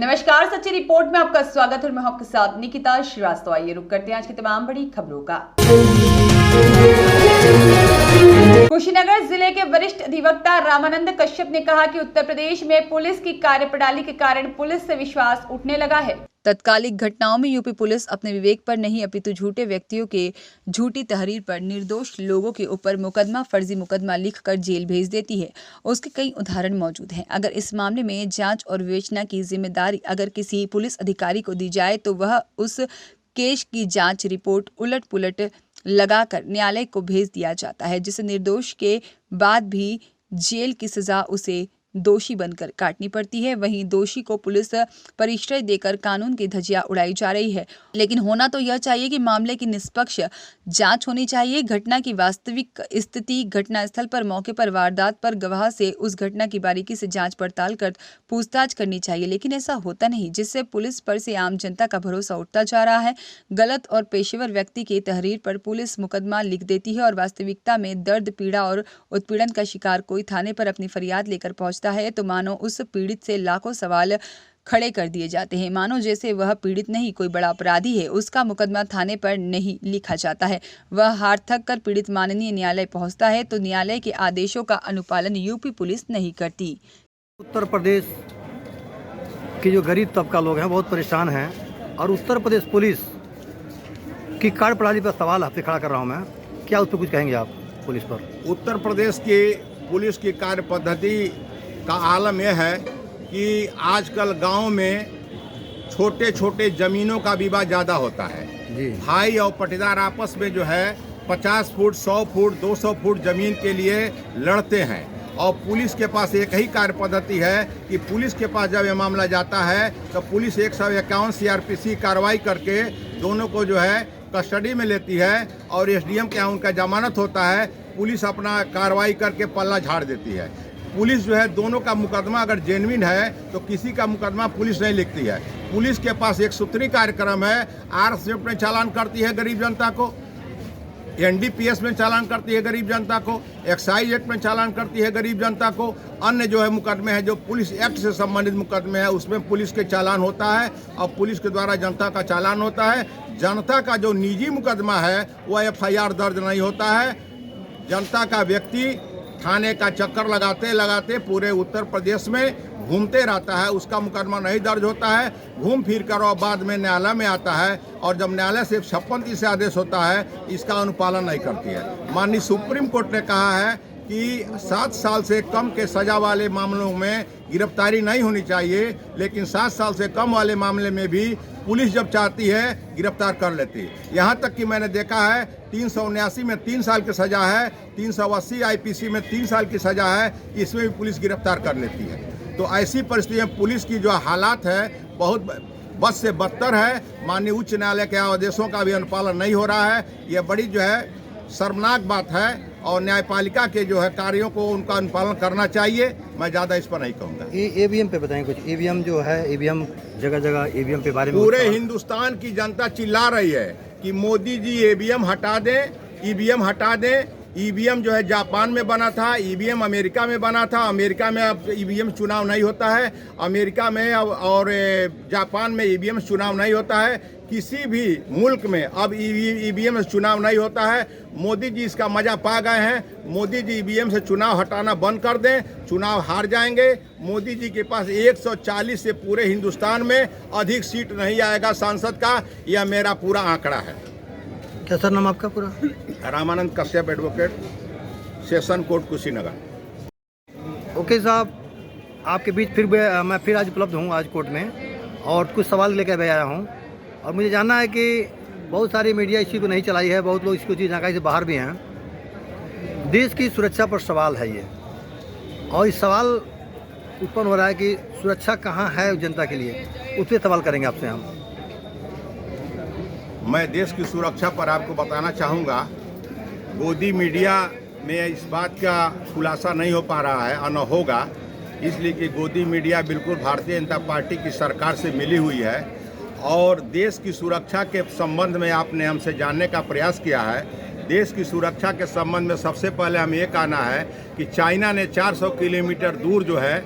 नमस्कार, सच्ची रिपोर्ट में आपका स्वागत है और मैं आपके साथ निकिता श्रीवास्तव। आइए रुक करते हैं आज की तमाम बड़ी खबरों का। कुशीनगर जिले के वरिष्ठ अधिवक्ता रामानंद कश्यप ने कहा कि उत्तर प्रदेश में पुलिस की कार्यप्रणाली के कारण पुलिस से विश्वास उठने लगा है। तत्कालिक घटनाओं में यूपी पुलिस अपने विवेक पर नहीं अपितु झूठे व्यक्तियों के झूठी तहरीर पर निर्दोष लोगों के ऊपर मुकदमा, फर्जी मुकदमा लिखकर जेल भेज देती है। उसके कई उदाहरण मौजूद हैं। अगर इस मामले में जांच और विवेचना की जिम्मेदारी अगर किसी पुलिस अधिकारी को दी जाए तो वह उस केस की जांच रिपोर्ट उलट पुलट लगाकर न्यायालय को भेज दिया जाता है, जिसे निर्दोष के बाद भी जेल की सजा उसे दोषी बनकर काटनी पड़ती है। वहीं दोषी को पुलिस परिश्रय देकर कानून की धज्जियां उड़ाई जा रही है। लेकिन होना तो यह चाहिए कि मामले की निष्पक्ष जांच होनी चाहिए। घटना की वास्तविक स्थिति, घटना स्थल पर, मौके पर, वारदात पर गवाह से उस घटना की बारीकी से जांच पड़ताल कर पूछताछ करनी चाहिए। लेकिन ऐसा होता नहीं, जिससे पुलिस पर से आम जनता का भरोसा उठता जा रहा है। गलत और पेशेवर व्यक्ति की तहरीर पर पुलिस मुकदमा लिख देती है और वास्तविकता में दर्द, पीड़ा और उत्पीड़न का शिकार कोई थाने पर अपनी फरियाद लेकर पहुंचता है तो मानो उस पीड़ित से लाखों सवाल खड़े कर दिए जाते हैं। मानो जैसे वह पीड़ित नहीं, कोई बड़ा अपराधी है। उसका मुकदमा थाने पर नहीं लिखा जाता है। वह हार थक कर पीड़ित माननीय न्यायालय पहुंचता है तो न्यायालय के आदेशों का अनुपालन यूपी पुलिस नहीं करती। उत्तर प्रदेश के जो गरीब तबका लोग हैं बहुत परेशान हैं और उत्तर प्रदेश पुलिस की कार्यप्रणाली पर सवाल आपसे खड़ा कर रहा हूं मैं। क्या उस पर कुछ कहेंगे आप पुलिस पर? उत्तर प्रदेश की पुलिस की कार्य पद्धति का आलम यह है कि आजकल गांव में छोटे छोटे ज़मीनों का विवाद ज़्यादा होता है जी। भाई और पटीदार आपस में जो है 50 फुट, 100 फुट, 200 फुट ज़मीन के लिए लड़ते हैं और पुलिस के पास एक ही कार्य पद्धति है कि पुलिस के पास जब ये मामला जाता है तो पुलिस 151 CRPC कार्रवाई करके दोनों को जो है कस्टडी में लेती है और SDM के यहाँ उनका जमानत होता है। पुलिस अपना कार्रवाई करके पल्ला झाड़ देती है। पुलिस जो है दोनों का मुकदमा अगर जेन्युइन है तो किसी का मुकदमा पुलिस नहीं लिखती है। पुलिस के पास एक सूत्री कार्यक्रम है। RCF में चालान करती है गरीब जनता को, NDPS में चालान करती है गरीब जनता को, एक्साइज एक्ट में चालान करती है गरीब जनता को। अन्य जो है मुकदमे हैं जो पुलिस एक्ट से संबंधित मुकदमे हैं उसमें पुलिस के चालान होता है और पुलिस के द्वारा जनता का चालान होता है। जनता का जो निजी मुकदमा है वह FIR दर्ज नहीं होता है। जनता का व्यक्ति थाने का चक्कर लगाते लगाते पूरे उत्तर प्रदेश में घूमते रहता है, उसका मुकदमा नहीं दर्ज होता है। घूम फिर कर और बाद में न्यायालय में आता है और जब न्यायालय से 56 से आदेश होता है इसका अनुपालन नहीं करती है। माननीय सुप्रीम कोर्ट ने कहा है कि 7 साल से कम के सजा वाले मामलों में गिरफ्तारी नहीं होनी चाहिए, लेकिन 7 साल से कम वाले मामले में भी पुलिस जब चाहती है गिरफ्तार कर लेती है। यहाँ तक कि मैंने देखा है 379 में 3 साल की सज़ा है, 380 IPC में 3 साल की सज़ा है, इसमें भी पुलिस गिरफ्तार कर लेती है। तो ऐसी परिस्थिति में पुलिस की जो हालात है बहुत बद से बदतर है। माननीय उच्च न्यायालय के आदेशों का भी अनुपालन नहीं हो रहा है। ये बड़ी जो है शर्मनाक बात है और न्यायपालिका के जो है कार्यों को उनका अनुपालन करना चाहिए। मैं ज़्यादा इस पर नहीं कहूँगा। EVM पे बताएं कुछ। EVM जो है, EVM जगह जगह EVM पे बारे में पूरे हिंदुस्तान की जनता चिल्ला रही है कि मोदी जी EVM हटा दें, EVM हटा दें। EVM जो है जापान में बना था, EVM अमेरिका में बना था। अमेरिका में अब EVM चुनाव नहीं होता है, अमेरिका में और जापान में EVM चुनाव नहीं होता है। किसी भी मुल्क में अब EVM से चुनाव नहीं होता है। मोदी जी इसका मजा पा गए हैं। मोदी जी EVM से चुनाव हटाना बंद कर दें, चुनाव हार जाएंगे। मोदी जी के पास 140 से पूरे हिंदुस्तान में अधिक सीट नहीं आएगा सांसद का, यह मेरा पूरा आंकड़ा है। क्या सर नाम आपका पूरा? Ramanand Kashyap, advocate, session court, Kushinagar. Okay साहब, आपके बीच मैं फिर आज उपलब्ध हूँ आज कोर्ट में और कुछ सवाल लेकर मैं आया हूँ और मुझे जानना है कि बहुत सारी मीडिया इसी को नहीं चलाई है, बहुत लोग इसको जानकारी से बाहर भी हैं। देश की सुरक्षा पर सवाल है ये और इस सवाल उत्पन्न हो रहा है कि सुरक्षा कहाँ है जनता के लिए, उस पर सवाल करेंगे आपसे हम। मैं देश की सुरक्षा पर आपको बताना चाहूँगा, गोदी मीडिया में इस बात का खुलासा नहीं हो पा रहा है और न होगा, इसलिए कि गोदी मीडिया बिल्कुल भारतीय जनता पार्टी की सरकार से मिली हुई है और देश की सुरक्षा के संबंध में आपने हमसे जानने का प्रयास किया है। देश की सुरक्षा के संबंध में सबसे पहले हम ये कहना है कि चाइना ने 400 किलोमीटर दूर जो है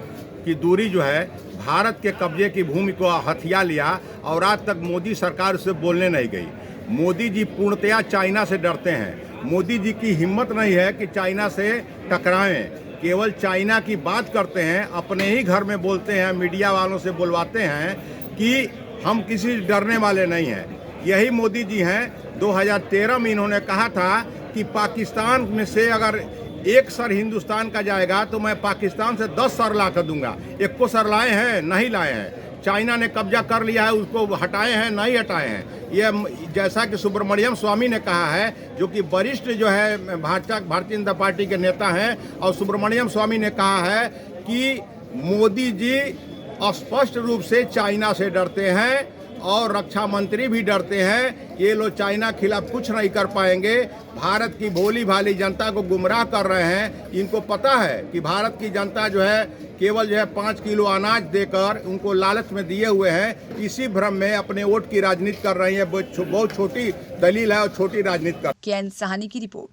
की दूरी जो है भारत के कब्जे की भूमि को हथिया लिया और आज तक मोदी सरकार उससे बोलने नहीं गई। मोदी जी पूर्णतया चाइना से डरते हैं। मोदी जी की हिम्मत नहीं है कि चाइना से टकराएं, केवल चाइना की बात करते हैं, अपने ही घर में बोलते हैं, मीडिया वालों से बुलवाते हैं कि हम किसी डरने वाले नहीं हैं। यही मोदी जी हैं। 2013 में इन्होंने कहा था कि पाकिस्तान में से अगर एक सर हिंदुस्तान का जाएगा तो मैं पाकिस्तान से 10 सर ला कर दूंगा। एक को सर लाए हैं? नहीं लाए हैं। चाइना ने कब्जा कर लिया है, उसको हटाए हैं? नहीं हटाए हैं। ये जैसा कि सुब्रमण्यम स्वामी ने कहा है, जो कि वरिष्ठ जो है भारतीय जनता पार्टी के नेता हैं, और सुब्रमण्यम स्वामी ने कहा है कि मोदी जी स्पष्ट रूप से चाइना से डरते हैं और रक्षा मंत्री भी डरते हैं। ये लोग चाइना के खिलाफ कुछ नहीं कर पाएंगे। भारत की भोली भाली जनता को गुमराह कर रहे हैं। इनको पता है कि भारत की जनता जो है केवल जो है 5 किलो अनाज देकर उनको लालच में दिए हुए हैं। इसी भ्रम में अपने वोट की राजनीति कर रही है। बहुत छोटी दलील है और छोटी राजनीति कर। केएन साहनी की रिपोर्ट।